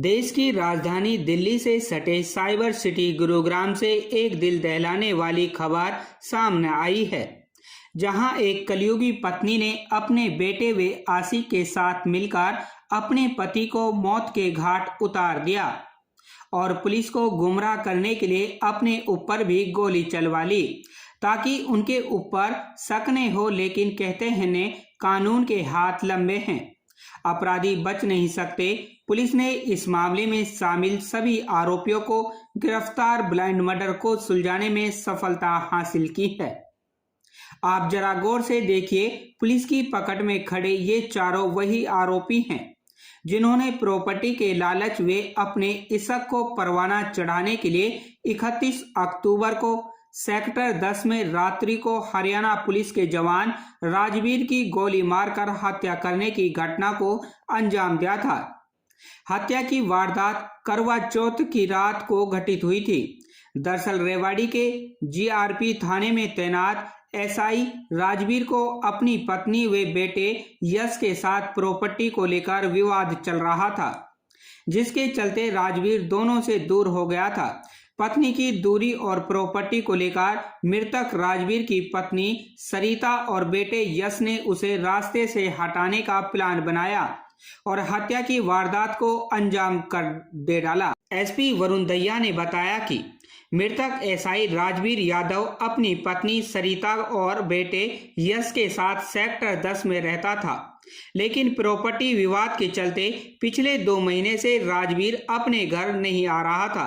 देश की राजधानी दिल्ली से सटे साइबर सिटी गुरुग्राम से एक दिल दहलाने वाली खबर सामने आई है, जहां एक कलयुगी पत्नी ने अपने बेटे व आशिक के साथ मिलकर अपने पति को मौत के घाट उतार दिया और पुलिस को गुमराह करने के लिए अपने ऊपर भी गोली चलवा ली ताकि उनके ऊपर शक नहीं हो। लेकिन कहते हैं कानून के हाथ लंबे हैं, अपराधी बच नहीं सकते। पुलिस ने इस मामले में शामिल सभी आरोपियों को गिरफ्तार ब्लाइंड मर्डर को सुलझाने में सफलता हासिल की है। आप जरा गौर से देखिए, पुलिस की पकड़ में खड़े ये चारों वही आरोपी हैं जिन्होंने प्रॉपर्टी के लालच में अपने इशक को परवाना चढ़ाने के लिए 31 अक्टूबर को सेक्टर 10 में रात्रि को हरियाणा पुलिस के जवान राजवीर की गोली मारकर हत्या करने की घटना को अंजाम दिया था। हत्या की वारदात करवा चौथ की रात को घटित हुई थी। दरअसल रेवाड़ी के जीआरपी थाने में तैनात एसआई राजवीर को अपनी पत्नी व बेटे यश के साथ प्रॉपर्टी को लेकर विवाद चल रहा था, जिसके चलते राजवीर दोनों से दूर हो गया था। पत्नी की दूरी और प्रॉपर्टी को लेकर मृतक राजवीर की पत्नी सरिता और बेटे यश ने उसे रास्ते से हटाने का प्लान बनाया और हत्या की वारदात को अंजाम कर दे डाला। एसपी वरुण दहिया ने बताया कि मृतक एसआई राजवीर यादव अपनी पत्नी सरिता और बेटे यश के साथ सेक्टर 10 में रहता था, लेकिन प्रॉपर्टी विवाद के चलते पिछले 2 महीने से राजवीर अपने घर नहीं आ रहा था।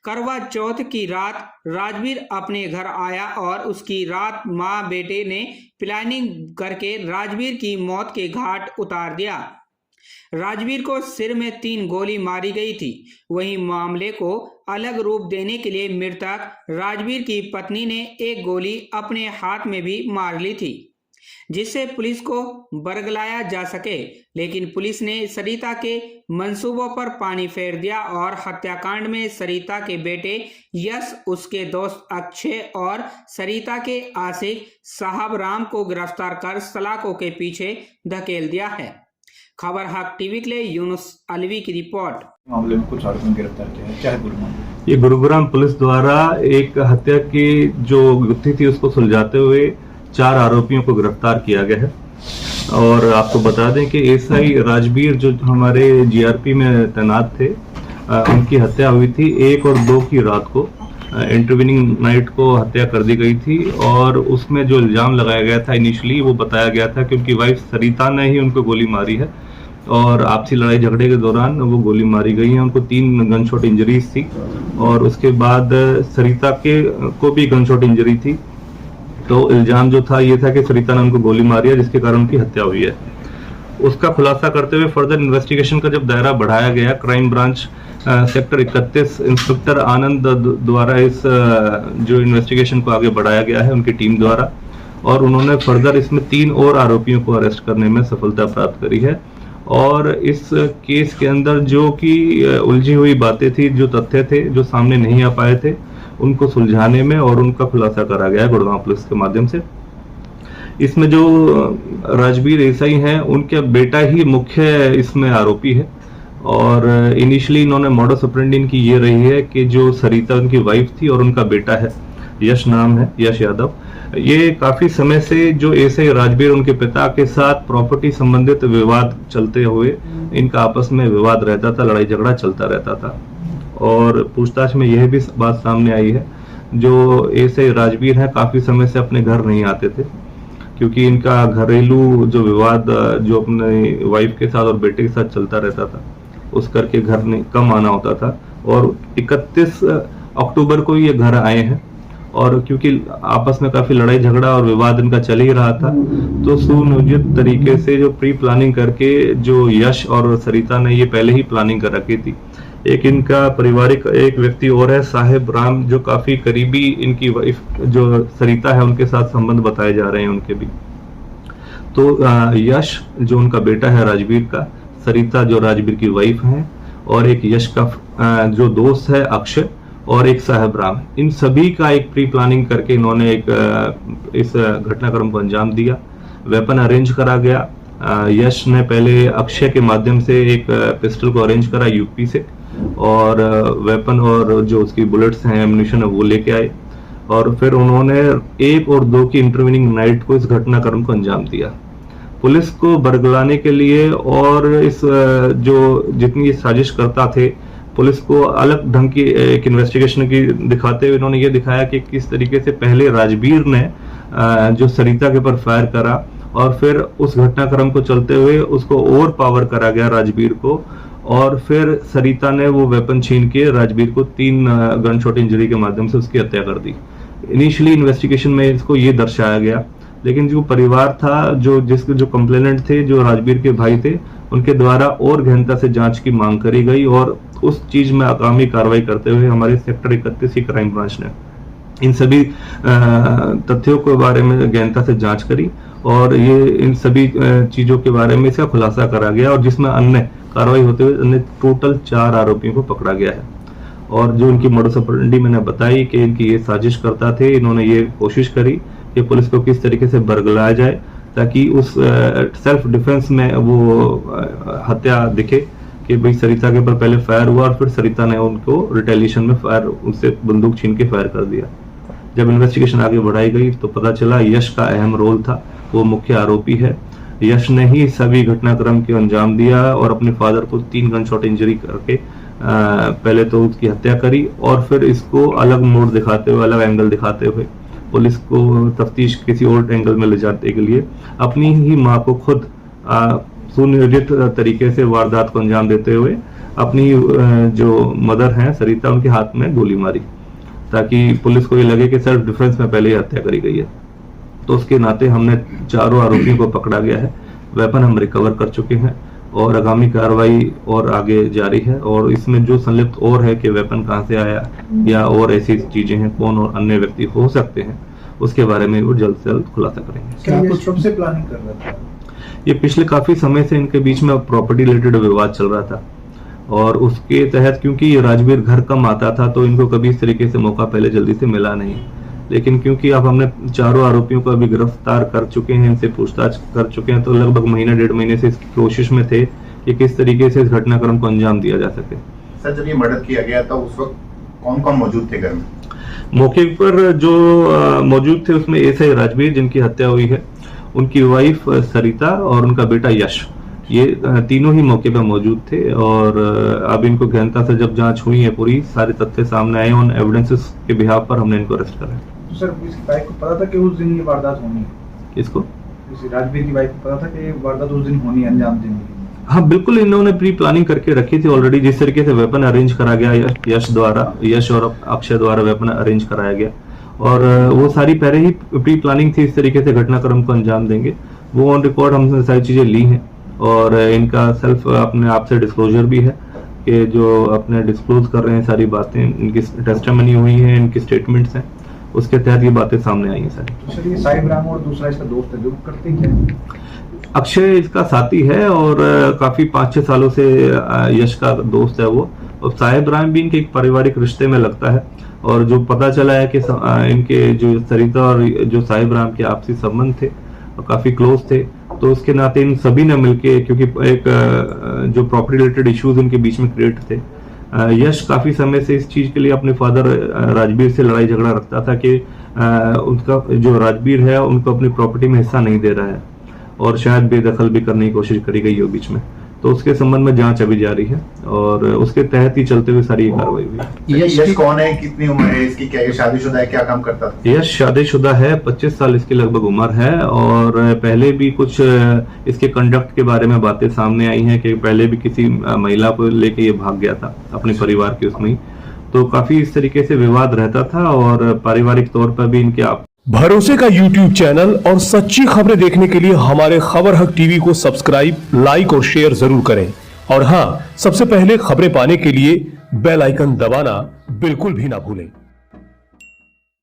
करवा चौथ की रात राजवीर अपने घर आया और उसकी रात मां बेटे ने प्लानिंग करके राजवीर की मौत के घाट उतार दिया। राजवीर को सिर में 3 गोली मारी गई थी। वहीं मामले को अलग रूप देने के लिए मृतक राजवीर की पत्नी ने एक गोली अपने हाथ में भी मार ली थी, जिससे पुलिस को बरगलाया जा सके। लेकिन पुलिस ने सरिता के मंसूबों पर पानी फेर दिया और हत्याकांड में सरिता के बेटे यश, उसके दोस्त अक्षय और सरिता के आशिक साहब राम को गिरफ्तार कर सलाखों के पीछे धकेल दिया है। खबर हक टीवी के लिए यूनुस अलवी की रिपोर्ट। मामले में कुछ आरोपियों को गिरफ्तार किया है। क्या है गुरुग्राम? ये गुरुग्राम पुलिस द्वारा एक हत्या की जो गुत्थी थी उसको सुलझाते हुए 4 आरोपियों को गिरफ्तार किया गया है। और आपको बता दें कि एसआई राजवीर जो हमारे जीआरपी में तैनात थे, उनकी हत्या हुई थी 1 और 2 की रात को। इंटरवीनिंग नाइट को हत्या कर दी गई थी और उसमें जो इल्जाम लगाया गया था इनिशियली वो बताया गया था कि उनकी वाइफ सरिता ने ही उनको गोली मारी है और आपसी लड़ाई झगड़े के दौरान वो गोली मारी गई है। उनको 3 गन शॉट इंजरीज थी और उसके बाद सरिता को भी गन शॉट इंजरी थी। तो इल्जाम जो था ये था कि सरिता ने उनको गोली मारी है, जिसके कारण उनकी हत्या हुई है। उसका खुलासा करते हुए फर्दर इन्वेस्टिगेशन का जब दायरा बढ़ाया गया, क्राइम ब्रांच सेक्टर 31 इंस्पेक्टर आनंद द्वारा इस जो इन्वेस्टिगेशन को आगे बढ़ाया गया है उनकी टीम द्वारा, और उन्होंने फर्दर इसमें 3 और आरोपियों को अरेस्ट करने में सफलता प्राप्त करी है। और इस केस के अंदर जो कि उलझी हुई बातें थी, जो तथ्य थे जो सामने नहीं आ पाए थे, उनको सुलझाने में और उनका खुलासा करा गया है गुड़गांव पुलिस के माध्यम से। इसमें जो राजवीर एसआई हैं, उनका बेटा ही मुख्य इसमें आरोपी है। और इनिशियली इन्होंने मॉडस ऑपरेंडी इनकी ये रही है कि जो सरिता उनकी वाइफ थी और उनका बेटा है, यश नाम है, यश यादव, ये काफी समय से जो एसआई राजवीर उनके पिता के साथ प्रॉपर्टी संबंधित विवाद चलते हुए इनका आपस में विवाद रहता था, लड़ाई झगड़ा चलता रहता था। और पूछताछ में यह भी बात सामने आई है, जो एसआई राजवीर है काफी समय से अपने घर नहीं आते थे, क्योंकि इनका घरेलू जो विवाद जो अपने वाइफ के साथ और बेटे के साथ चलता रहता था, उस करके घर नहीं कम आना होता था। और 31 अक्टूबर को ये घर आए हैं और क्योंकि आपस में काफी लड़ाई झगड़ा और विवाद इनका चल ही रहा था, तो सुनियोजित तरीके से जो प्री प्लानिंग करके जो यश और सरिता ने ये पहले ही प्लानिंग कर रखी थी। एक इनका पारिवारिक एक व्यक्ति और है साहिब राम, जो काफी करीबी इनकी वाइफ जो सरिता है उनके साथ संबंध बताए जा रहे हैं उनके भी। तो यश जो उनका बेटा है राजवीर का, सरिता जो राजवीर की वाइफ है, और एक यश का जो दोस्त है अक्षय, और एक साहिब राम, इन सभी का एक प्री प्लानिंग करके इन्होंने एक इस घटनाक्रम को अंजाम दिया। वेपन अरेंज करा गया यश ने पहले अक्षय के माध्यम से एक पिस्टल को अरेंज करा यूपी से, और वेपन और जो उसकी बुलेट्स हैं, एम्यूनिशन है, वो लेके आए, और फिर उन्होंने 1 और 2 की इंटरवीनिंग नाइट को इस घटनाक्रम को अंजाम दिया। पुलिस को बरगलाने के लिए और इस जो जितनी ये साजिश करता थे, पुलिस को अलग ढंग की एक इन्वेस्टिगेशन की दिखाते हुए इन्होंने ये दिखाया कि किस तरीके से पहले राजबीर ने जो सरिता के ऊपर फायर करा, और फिर उस घटनाक्रम को चलते हुए उसको ओवर पावर करा गया राजबीर को, और फिर सरिता ने वो वेपन छीन के राजबीर को 3 गन शॉट इंजरी के माध्यम से उसकी हत्या कर दी। इनिशियली इन्वेस्टिगेशन में इसको ये दर्शाया गया, लेकिन जो परिवार था, जो कंप्लेनेंट थे, जो राजबीर के भाई थे, उनके द्वारा और गहनता से जांच की मांग करी गई, और उस चीज में आगामी कार्रवाई करते हुए हमारे सेक्टर 31 की क्राइम ब्रांच ने इन सभी तथ्यों के बारे में गहनता से जांच करी, और ये इन सभी चीजों के बारे में इसका खुलासा करा गया, और जिसमें अन्य कार्रवाई होते हुए अन्य टोटल 4 आरोपियों को पकड़ा गया है। और जो इनकी मोडस ऑपरेंडी मैंने बताई कि इनकी ये साजिश करता थे, इन्होंने ये कोशिश करी कि पुलिस को किस तरीके से बरगलाया जाए ताकि उस सेल्फ डिफेंस में वो हत्या दिखे कि भाई सरिता के ऊपर पहले फायर हुआ और फिर सरिता ने उनको रिटेलिएशन में फायर, उनसे बंदूक छीन के फायर कर दिया। जब इन्वेस्टिगेशन आगे बढ़ाई गई तो पता चला यश का अहम रोल था, वो मुख्य आरोपी है। यश ने ही सभी घटनाक्रम के अंजाम दिया और अपने फादर को 3 गन शॉट इंजरी करके पहले तो उसकी हत्या करी, और फिर इसको अलग मोड़ दिखाते हुए, अलग एंगल दिखाते हुए पुलिस को तफ्तीश किसी और एंगल में ले जाने के लिए अपनी ही माँ को खुद सुनियोजित तरीके से वारदात को अंजाम देते हुए अपनी जो मदर हैं सरिता, उनके हाथ में गोली मारी, ताकि पुलिस को ये लगे कि सेल्फ डिफेंस में पहले ही हत्या करी गई है। तो उसके नाते हमने 4 आरोपियों को पकड़ा गया है, वेपन हम रिकवर कर चुके हैं, और आगामी कार्रवाई और आगे जारी है। और इसमें जो संलिप्त और है कि वेपन कहां से आया या और ऐसी चीजें हैं, कौन और अन्य व्यक्ति हो सकते हैं, उसके बारे में वो जल्द से जल्द खुलासा करेंगे। क्या कुछ कब से प्लानिंग कर रहा था? ये पिछले काफी समय से इनके बीच में प्रॉपर्टी रिलेटेड विवाद चल रहा था, और उसके तहत क्योंकि राजबीर घर कम आता था तो इनको कभी इस तरीके से मौका पहले जल्दी से मिला नहीं। लेकिन क्योंकि अब हमने 4 आरोपियों को अभी गिरफ्तार कर चुके हैं, इनसे पूछताछ कर चुके हैं, तो लगभग महीना 1.5 महीने से इसकी कोशिश में थे कि किस तरीके से इस घटनाक्रम को अंजाम दिया जा सके। सर, जब ये मर्डर किया गया था उस वक्त कौन कौन मौजूद थे घर में? मौके पर जो मौजूद थे उसमें एसआई राजबीर जिनकी हत्या हुई है, उनकी वाइफ सरिता और उनका बेटा यश, ये तीनों ही मौके पर मौजूद थे। और अब इनको गहनता से जब जांच हुई है, पूरी सारे तथ्य सामने आए, उन एविडेंसेस के बिहाफ पर हमने इनको अरेस्ट करा है। तो सर, इसकी वाइफ को पता था कि उस दिन ये वारदात होनी है? किसको? राजबीर की वाइफ को पता था कि ये वारदात उस दिन होनी है, अंजाम देंगे? हाँ बिल्कुल, इन्होंने प्री प्लानिंग करके रखी थी ऑलरेडी। जिस तरीके से वेपन अरेंज करा गया यश और अक्षय द्वारा वेपन अरेंज कराया गया, और वो सारी पहले ही प्री प्लानिंग थी, इस तरीके से घटनाक्रम को अंजाम देंगे। वो ऑन रिकॉर्ड हमने सारी चीजें ली हैं, और इनका सेल्फ अपने आप से डिस्क्लोजर भी है कि जो अपने डिस्क्लोज कर रहे हैं सारी बातें, इनकी टेस्टिमनी हुई है, इनकी स्टेटमेंट्स हैं, उसके तहत ये बातें सामने आई हैं सारी। तो सर, ये साहिब राम और दूसरा इसका दोस्त है जो करते हैं? अक्षय इसका साथी है और काफी 5-6 सालों से यश का दोस्त है वो, और साहिब राम भी इनके एक पारिवारिक रिश्ते में लगता है। और जो पता चला है कि इनके जो सरिता और जो साहिब राम के आपसी संबंध थे और काफी क्लोज थे, तो उसके नाते इन सभी ने मिलके, क्योंकि एक जो प्रॉपर्टी रिलेटेड इश्यूज इनके बीच में क्रिएट थे, यश काफी समय से इस चीज के लिए अपने फादर राजबीर से लड़ाई झगड़ा रखता था कि उनका जो राजबीर है उनको अपनी प्रॉपर्टी में हिस्सा नहीं दे रहा है, और शायद बेदखल भी करने की कोशिश करी गई हो बीच में। तो उसके संबंध में जांच अभी जारी है, और उसके तहत ही चलते हुए सारी कार्रवाई हुई। यश कौन है, कितनी उम्र है इसकी, क्या ये शादीशुदा है, क्या काम करता था? यश शादीशुदा है, 25 साल इसकी लगभग उम्र है, और पहले भी कुछ इसके कंडक्ट के बारे में बातें सामने आई हैं कि पहले भी किसी महिला को लेके ये भाग गया था अपने परिवार के उसमें ही, तो काफी इस तरीके से विवाद रहता था, और पारिवारिक तौर पर भी इनके आप भरोसे का YouTube चैनल और सच्ची खबरें देखने के लिए हमारे खबर हक टीवी को सब्सक्राइब, लाइक और शेयर जरूर करें। और हाँ, सबसे पहले खबरें पाने के लिए बेल आइकन दबाना बिल्कुल भी ना भूलें।